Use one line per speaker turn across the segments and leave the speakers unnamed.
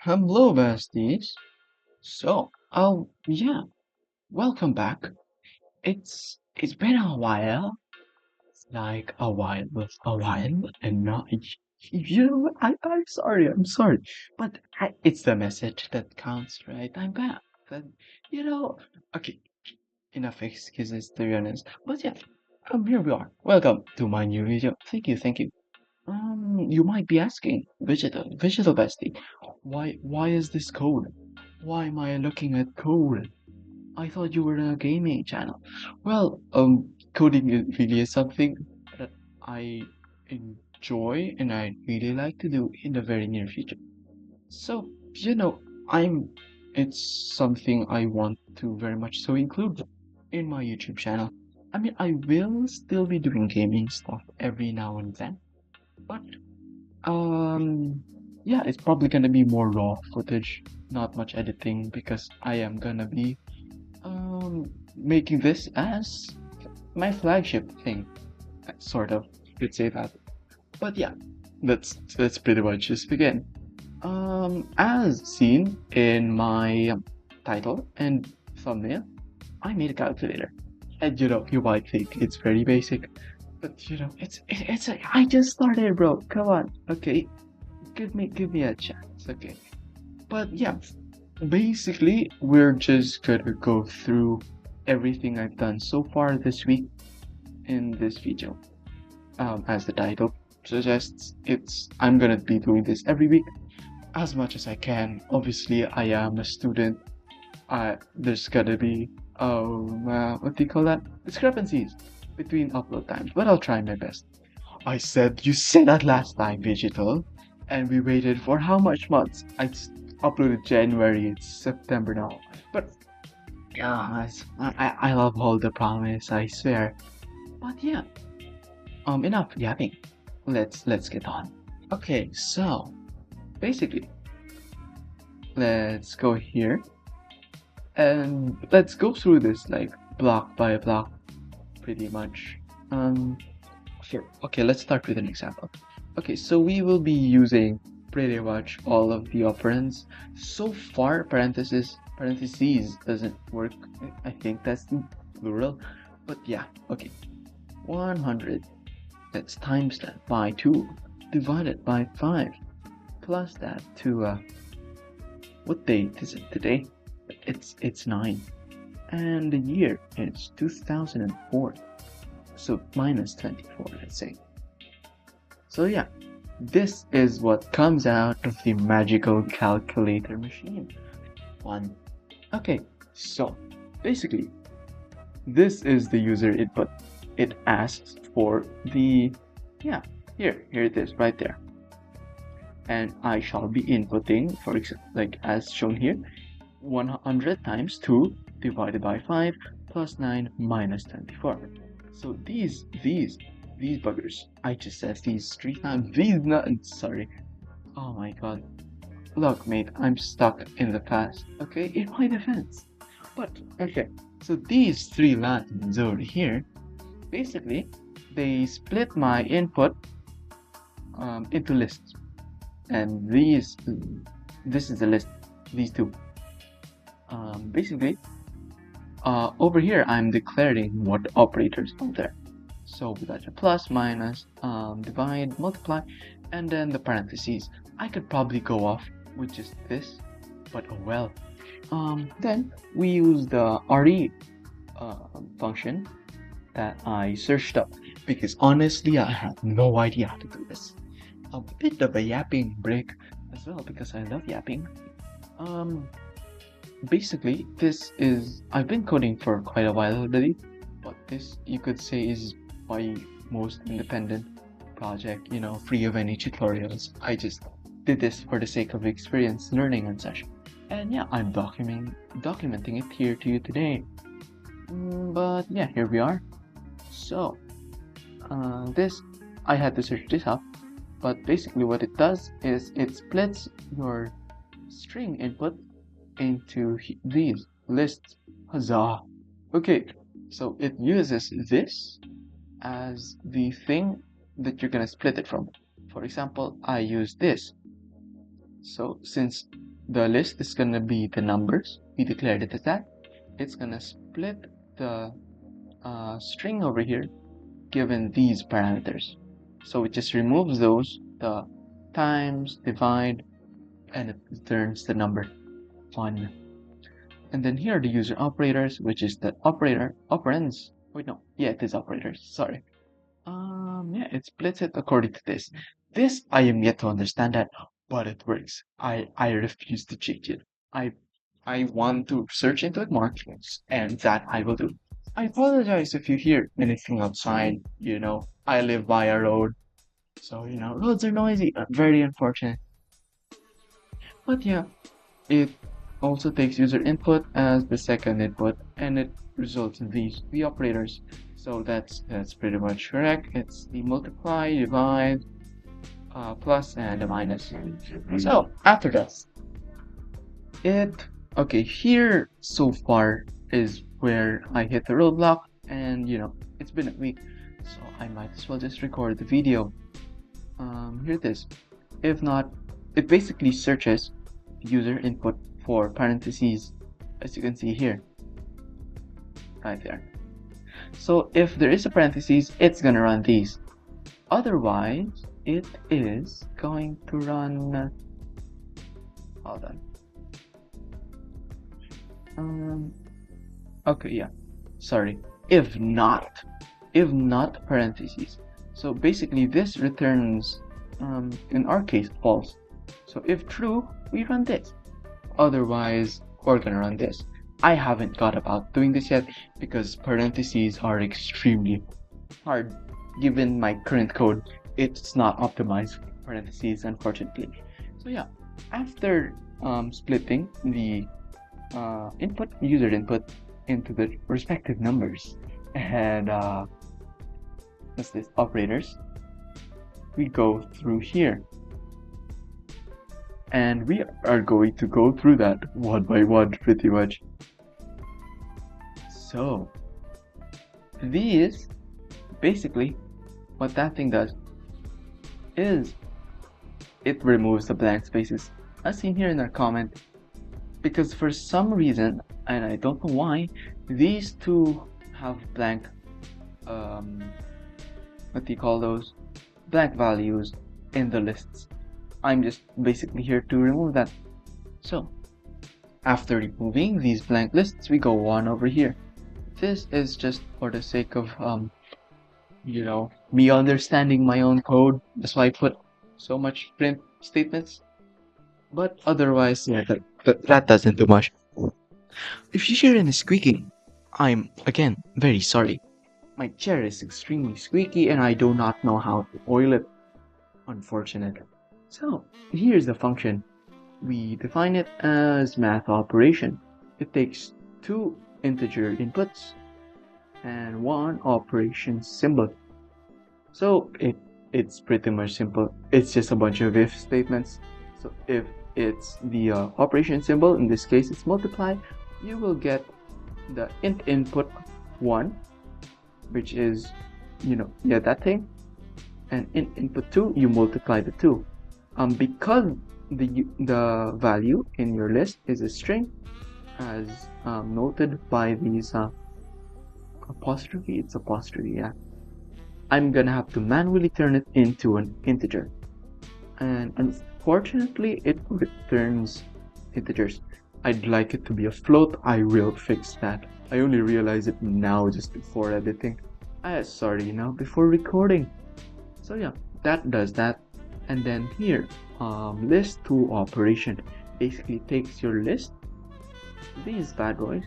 Hello, besties. Yeah, welcome back. It's been a while, like a while, and not. I'm sorry, but it's the message that counts, right? I'm back. But you know, okay, enough excuses to be honest. But yeah, here we are. Welcome to my new video. Thank you. You might be asking, Digital Bestie, why is this code? Why am I looking at code? I thought you were a gaming channel. Well, coding really is something that I enjoy and I really like to do in the very near future. So, I'm, it's something I want to very much so include in my YouTube channel. I mean, I will still be doing gaming stuff every now and then, but um, yeah, it's probably gonna be more raw footage, not much editing, because I am gonna be making this as my flagship thing, sort of. Could say that. But yeah, that's pretty much just begin. As seen in my title and thumbnail, I made a calculator, and you might think it's very basic, but it's like I just started, bro. Come on, okay, give me a chance, okay. But yeah, basically we're just gonna go through everything I've done so far this week in this video. As the title suggests, it's I'm gonna be doing this every week as much as I can. Obviously, I am a student. There's gonna be what do you call that? Discrepancies between upload times, but I'll try my best. I said you said that last time, Digital, and we waited for how much months? Uploaded January. It's September now. But yeah, I love all the promise. I swear. But yeah, enough yapping. Let's get on. Okay, so basically, let's go here and let's go through this like block by block, pretty much. Sure. Okay, let's start with an example. Okay, so we will be using pretty much all of the operands. So far, parentheses doesn't work. I think that's the plural. But yeah, okay. 100. Let's times that by 2, divided by 5, plus that to, what date is it today? It's 9. And the year is 2004. So minus 24, let's say. So yeah, this is what comes out of the magical calculator machine. One. Okay, so basically, this is the user input. It asks for the, yeah, here it is, right there. And I shall be inputting, for example, like as shown here, 100 times 2 divided by 5 plus 9 minus 24. So these buggers, I just said these 3 times, these nuts, sorry. Oh my god. Look, mate, I'm stuck in the past, okay, in my defense. But, okay, so these 3 lines over here, basically, they split my input into lists. And this is the list, these two. Basically, over here, I'm declaring what operators are there. So we got a plus, minus, divide, multiply, and then the parentheses. I could probably go off with just this, but oh well. Then we use the RE function that I searched up because honestly, I had no idea how to do this. A bit of a yapping break as well because I love yapping. Basically, I've been coding for quite a while already, but this you could say is my most independent project, free of any tutorials. I just did this for the sake of experience learning and such. And yeah, I'm documenting it here to you today. But yeah, here we are. So, this, I had to search this up, but basically what it does is it splits your string input into these lists. Huzzah! Okay, so it uses this as the thing that you're gonna split it from. For example, I use this. So since the list is gonna be the numbers. We declared it as that. It's gonna split the string over here given these parameters. So it just removes those, the times, divide, and it returns the number 1. And then here are the user operators, which is the operands. Wait, no, yeah, it is operators, sorry. Yeah, it splits it according to this. This I am yet to understand that, but it works. I refuse to change it. I want to search into it more, and that I will do. I apologize if you hear anything outside. I live by a road, so roads are noisy. Very unfortunate. But yeah, it also takes user input as the second input, and it results in these three operators. So that's pretty much correct. It's the multiply, divide, plus, and a minus. So after this, okay, here so far is where I hit the roadblock, and it's been a week, so I might as well just record the video. Here it is. If not, it basically searches user input for parentheses, as you can see here, right there. So if there is a parentheses, it's gonna run these. Otherwise, it is going to run. Hold on. Okay, yeah. Sorry. If not parentheses. So basically, this returns, in our case, false. So if true, we run this. Otherwise, we're gonna run this. I haven't got about doing this yet because parentheses are extremely hard. Given my current code, it's not optimized for parentheses, unfortunately. So yeah, after splitting the user input into the respective numbers and what's this, operators, we go through here. And we are going to go through that one by one, pretty much. So, these, basically, what that thing does is it removes the blank spaces, as seen here in our comment, because for some reason, and I don't know why, these two have blank, what do you call those? Blank values in the lists. I'm just basically here to remove that. So, after removing these blank lists, we go on over here. This is just for the sake of, me understanding my own code. That's why I put so much print statements. But otherwise, yeah, that doesn't do much. If you hear any squeaking, I'm, again, very sorry. My chair is extremely squeaky and I do not know how to oil it. Unfortunate. So, here's the function. We define it as math operation. It takes 2 integer inputs and 1 operation symbol. So it's pretty much simple. It's just a bunch of if statements. So if it's the operation symbol, in this case it's multiply, you will get the int input 1, which is, that thing, and int input 2, you multiply the 2. Because the value in your list is a string, as noted by these apostrophe, it's apostrophe, yeah. I'm gonna have to manually turn it into an integer, and unfortunately it returns integers. I'd like it to be a float. I will fix that. I only realized it now, just before editing. Sorry, before recording. So yeah, that does that. And then here, list to operation basically takes your list, these bad boys,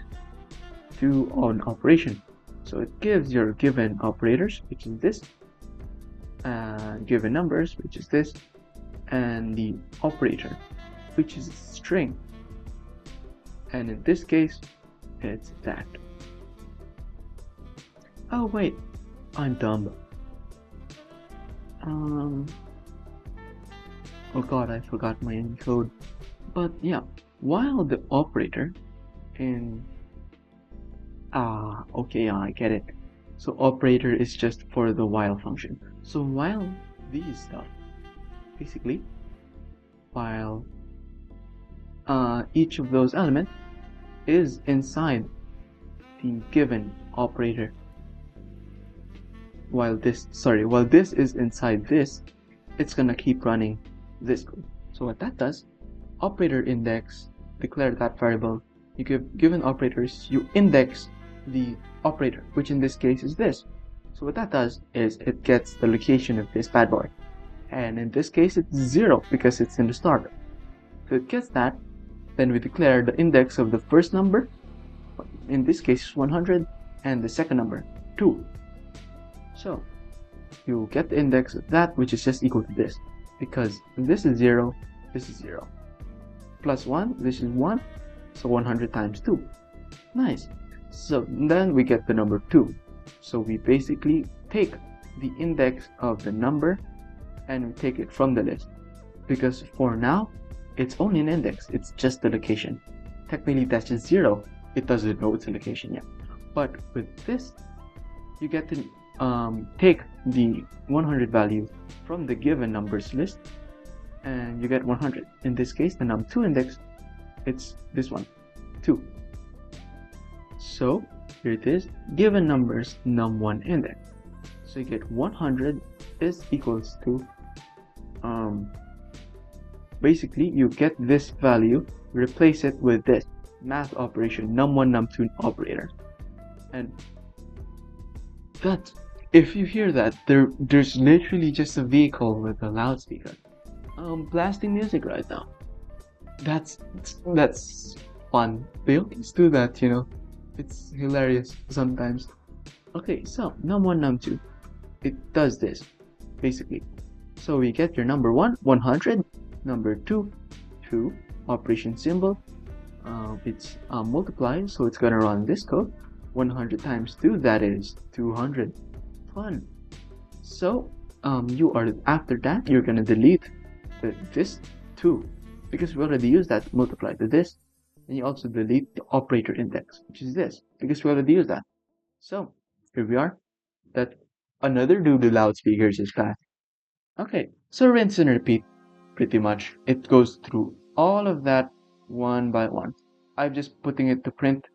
to an operation. So it gives your given operators, which is this, given numbers, which is this, and the operator, which is a string. And in this case, it's that. Oh wait, I'm dumb. Oh god, I forgot my encode. But yeah, while the operator in okay, yeah, I get it. So operator is just for the while function. So while these stuff, basically, while each of those elements is inside the given operator. While this is inside this, it's gonna keep running this code. So what that does, operator index, declare that variable. You give given operators, you index the operator, which in this case is this. So what that does is it gets the location of this bad boy. And in this case, it's 0 because it's in the starter. So it gets that. Then we declare the index of the first number, in this case 100, and the second number 2. So you get the index of that, which is just equal to this, because this is 0, this is 0. Plus 1, this is 1, so 100 times 2. Nice. So then we get the number 2. So we basically take the index of the number and we take it from the list, because for now it's only an index, it's just the location. Technically that's just 0, it doesn't know it's a location yet. But with this, you get to take the 100 value from the given numbers list and you get 100. In this case, the num2 index, it's this one, 2. So here it is, given numbers num1 index. So you get 100 is equals to basically you get this value, replace it with this math operation, num1 num2 operator. And that, if you hear that, there's literally just a vehicle with a loudspeaker blasting music right now. That's fun. They always do that, you know. It's hilarious sometimes. Okay, so num1 num2, it does this basically. So we get your number 1, 100, number 2, 2, operation symbol, it's multiplied, so it's gonna run this code. 100 times 2, that is 200. Fun. So you are, after that you're gonna delete this 2, because we already used that multiplied to this. And you also delete the operator index, which is this, because we already used that. So here we are, that another doodle loudspeakers is back. Okay, so rinse and repeat pretty much. It goes through all of that one by one. I'm just putting it to print.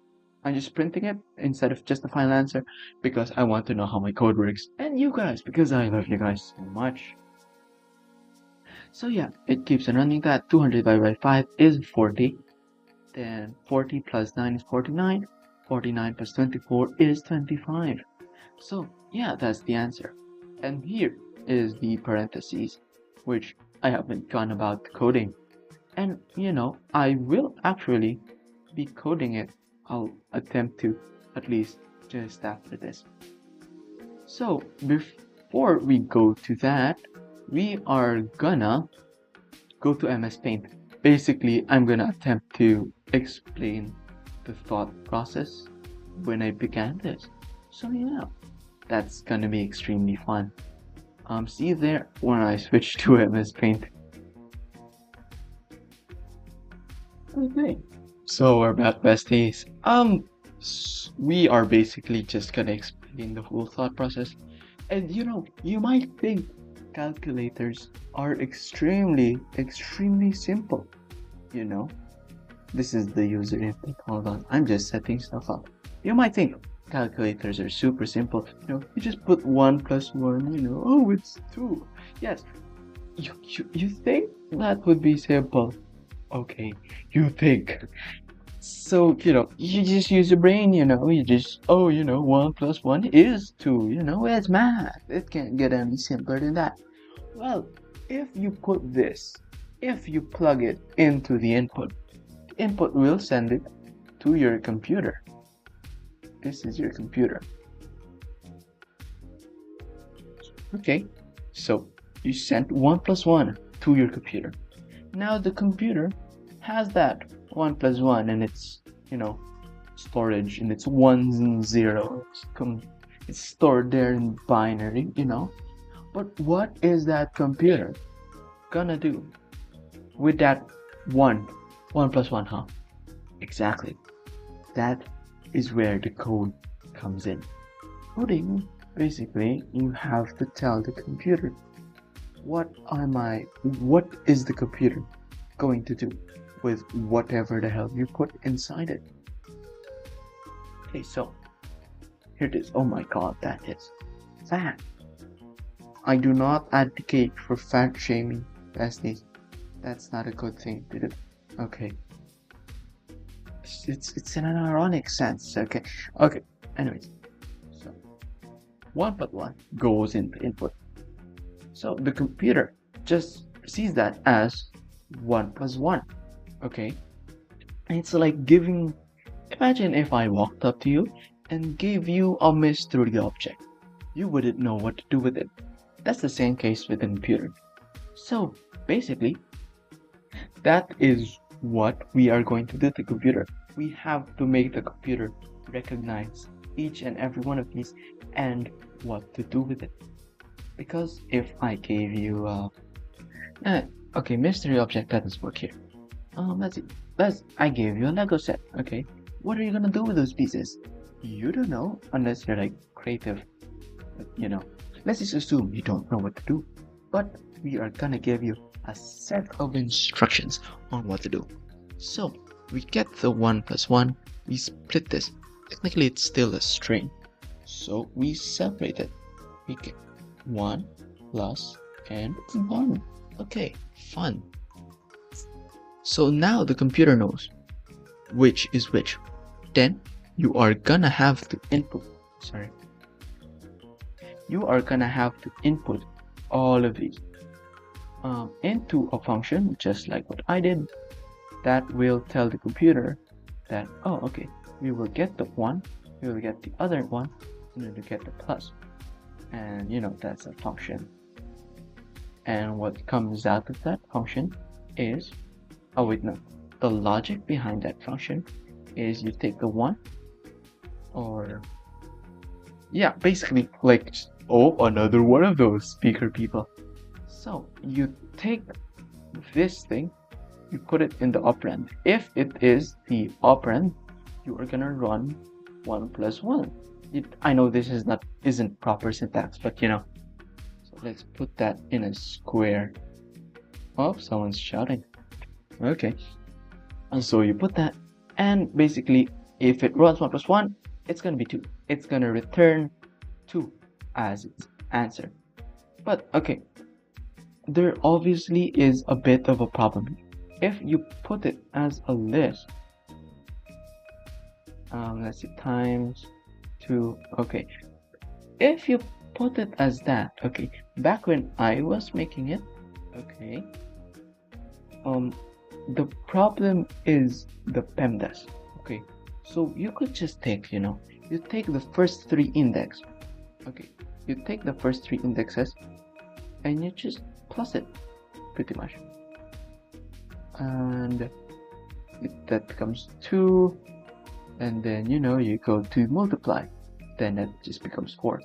I'm just printing it instead of just the final answer, because I want to know how my code works, and you guys, because I love you guys so much. So yeah, it keeps on running that. 200 divided by 5 is 40. Then 40 plus 9 is 49. 49 plus 24 is 25. So yeah, that's the answer. And here is the parentheses, which I haven't gone about coding. And you know, I will actually be coding it. I'll attempt to, at least just after this. So before we go to that, we are gonna go to MS Paint. Basically, I'm gonna attempt to explain the thought process when I began this. So yeah, that's gonna be extremely fun. See you there when I switch to MS Paint. Okay, so we're back, besties. We are basically just gonna explain the whole thought process. And you know, you might think calculators are extremely simple. You know, this is the user input. Hold on, I'm just setting stuff up. You might think calculators are super simple. You know, you just put 1 plus 1, you know, oh, it's 2. Yes, you think that would be simple. Okay, you think. So, you know, you just use your brain, you know, you just, oh, you know, 1 plus 1 is 2, you know, it's math. It can't get any simpler than that. Well, if you put this, if you plug it into the input will send it to your computer. This is your computer. Okay, so you sent 1 plus 1 to your computer. Now the computer has that 1 plus 1 and its, you know, storage, and it's 1s and 0s. It's stored there in binary, you know. But what is that computer gonna do with that 1 plus 1, huh? Exactly. That is where the code comes in. Coding, basically, you have to tell the computer, what is the computer going to do? with whatever the hell you put inside it. Okay, so here it is. Oh my god, that is fat. I do not advocate for fat shaming, besties. That's not a good thing to do. Okay. It's in an ironic sense, okay? Okay, anyways. So 1+1 goes into input. So the computer just sees that as 1+1. Okay? And it's like giving, imagine if I walked up to you and gave you a mystery object. You wouldn't know what to do with it. That's the same case with the computer. So basically, that is what we are going to do to the computer. We have to make the computer recognize each and every one of these and what to do with it. Because if I gave you okay, mystery object, that doesn't work here. I gave you a Lego set. Okay, what are you gonna do with those pieces? You don't know unless you're like creative. But, you know, let's just assume you don't know what to do. But we are gonna give you a set of instructions on what to do. So we get the 1+1. We split this. Technically, it's still a string, so we separate it. We get 1 plus and 1. Okay, fun. So now the computer knows which is which. Then you are gonna have to input. You are gonna have to input all of these into a function, just like what I did. That will tell the computer that, oh, okay, we will get the 1, we will get the other 1, and then we get the plus. And you know, that's a function. And what comes out of that function is, oh wait, no, the logic behind that function is you take the 1, or yeah, basically like, oh, another one of those speaker people. So you take this thing, you put it in the operand. If it is the operand, you are gonna run 1+1. I know this isn't proper syntax, but you know. So let's put that in a square. Oh, someone's shouting. Okay. And so you put that, and basically, if it runs 1+1, it's gonna be 2. It's gonna return 2 as its answer. But okay, there obviously is a bit of a problem. If you put it as a list, let's see, times 2. Okay, if you put it as that, okay, back when I was making it, okay, the problem is the PEMDAS. Okay, so you could just take, you take the first 3 index. Okay, you take the first 3 indexes and you just plus it, pretty much. And that becomes 2, and then you go to multiply, then that just becomes 4.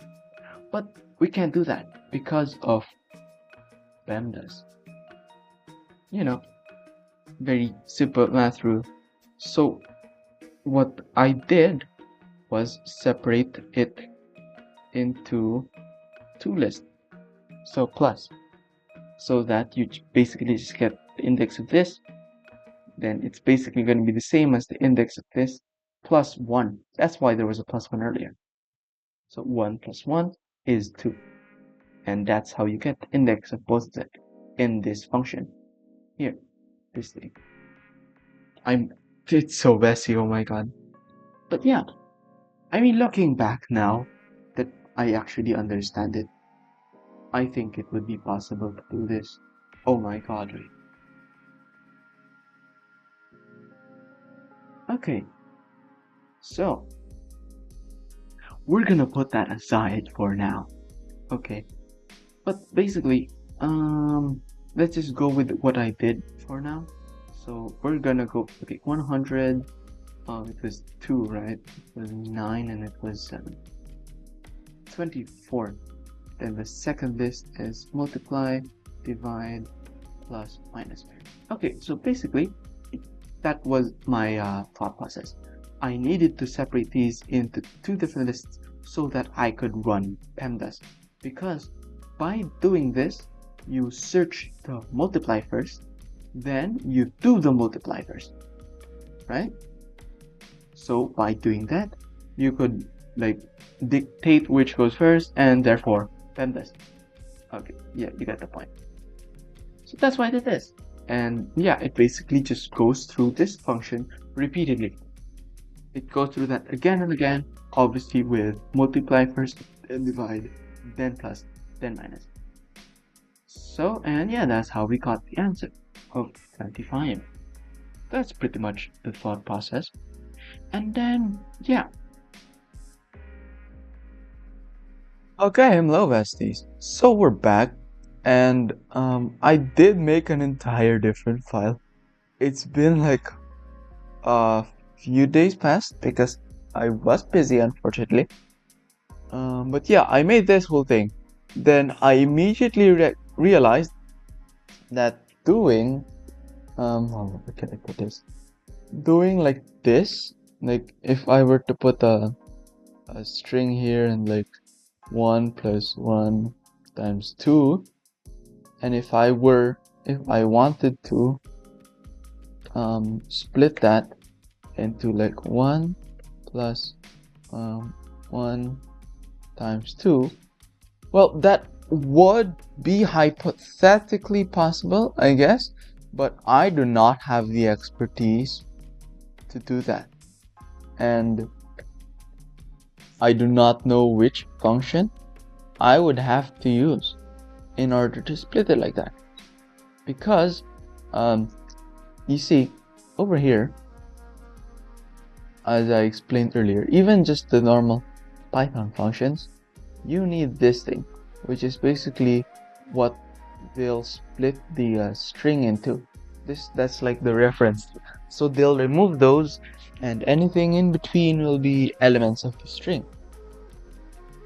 But we can't do that because of PEMDAS. Very simple math rule. So what I did was separate it into 2 lists, so plus, so that you basically just get the index of this, then it's basically going to be the same as the index of this plus 1. That's why there was a +1 earlier. So 1+1 is 2, and that's how you get the index of both of them in this function here, this thing. It's so messy, oh my god. But yeah, I mean, looking back now that I actually understand it, I think it would be possible to do this. Oh my god, wait. Okay, so we're gonna put that aside for now. Okay, but basically, let's just go with what I did for now. So we're gonna go, okay, 100, it was 2, right? It was 9 and it was 7. 24. Then the second list is multiply, divide, plus, minus. Okay, so basically, that was my thought process. I needed to separate these into 2 different lists so that I could run PEMDAS. Because by doing this, you search the multiply first, then you do the multiply first, right? So by doing that, you could like dictate which goes first, and therefore then this. Okay, yeah, you get the point. So that's why I did this. And yeah, it basically just goes through this function repeatedly. It goes through that again and again, obviously with multiply first, then divide, then plus, then minus. So, and yeah, that's how we got the answer of 25. That's pretty much the thought process. And then, yeah. Okay, hello besties. So we're back, and I did make an entire different file. It's been like a few days past because I was busy, unfortunately. But yeah, I made this whole thing. Then I immediately realized that doing how can I put this? Doing like this, like if I were to put a string here and like 1 plus 1 times 2, and if I wanted to split that into like 1 plus 1 times 2, well, that would be hypothetically possible, I guess, but I do not have the expertise to do that, and I do not know which function I would have to use in order to split it like that. Because, um, you see, over here, as I explained earlier, even just the normal Python functions, you need this thing, which is basically what they'll split the string into. That's like the reference. So they'll remove those, and anything in between will be elements of the string.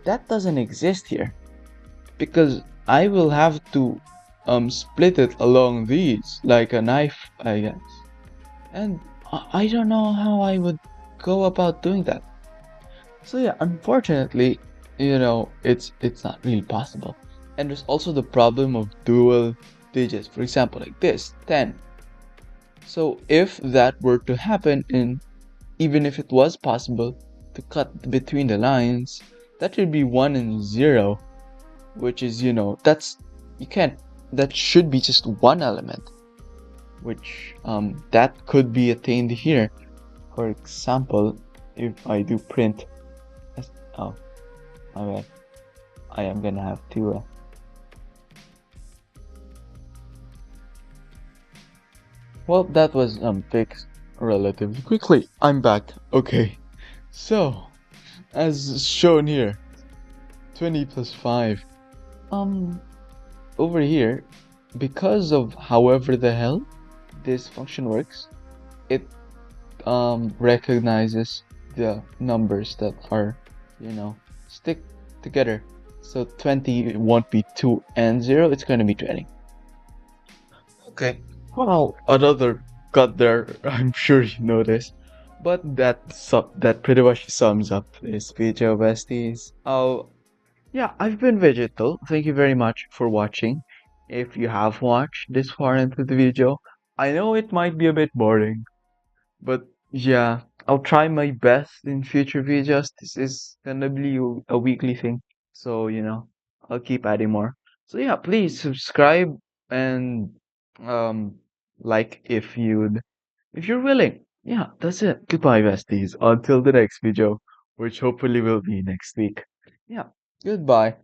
That doesn't exist here, because I will have to split it along these like a knife, I guess. And I don't know how I would go about doing that. So yeah, unfortunately, it's not really possible. And there's also the problem of dual digits. For example, like this, 10. So if that were to happen, and even if it was possible to cut between the lines, that would be 1 and 0, which is, that's, you can't, that should be just one element, which that could be attained here. For example, if I do print, oh, my bad, I am gonna have to well, that was fixed relatively quickly. I'm back. Okay, so as shown here, 20 plus 5. um Over here, because of however the hell this function works, it recognizes the numbers that are, stick together. So 20 won't be 2 and 0, it's gonna be 20. Okay. Well, another cut there. I'm sure you know this. But that pretty much sums up this video, besties. Oh, yeah, I've been Vegetal. Thank you very much for watching. If you have watched this far into the video, I know it might be a bit boring, but yeah, I'll try my best in future videos. This is gonna be a weekly thing, so I'll keep adding more. So yeah, please subscribe and um like if you're willing. Yeah, that's it. Goodbye, besties. Until the next video, which hopefully will be next week. Yeah, goodbye.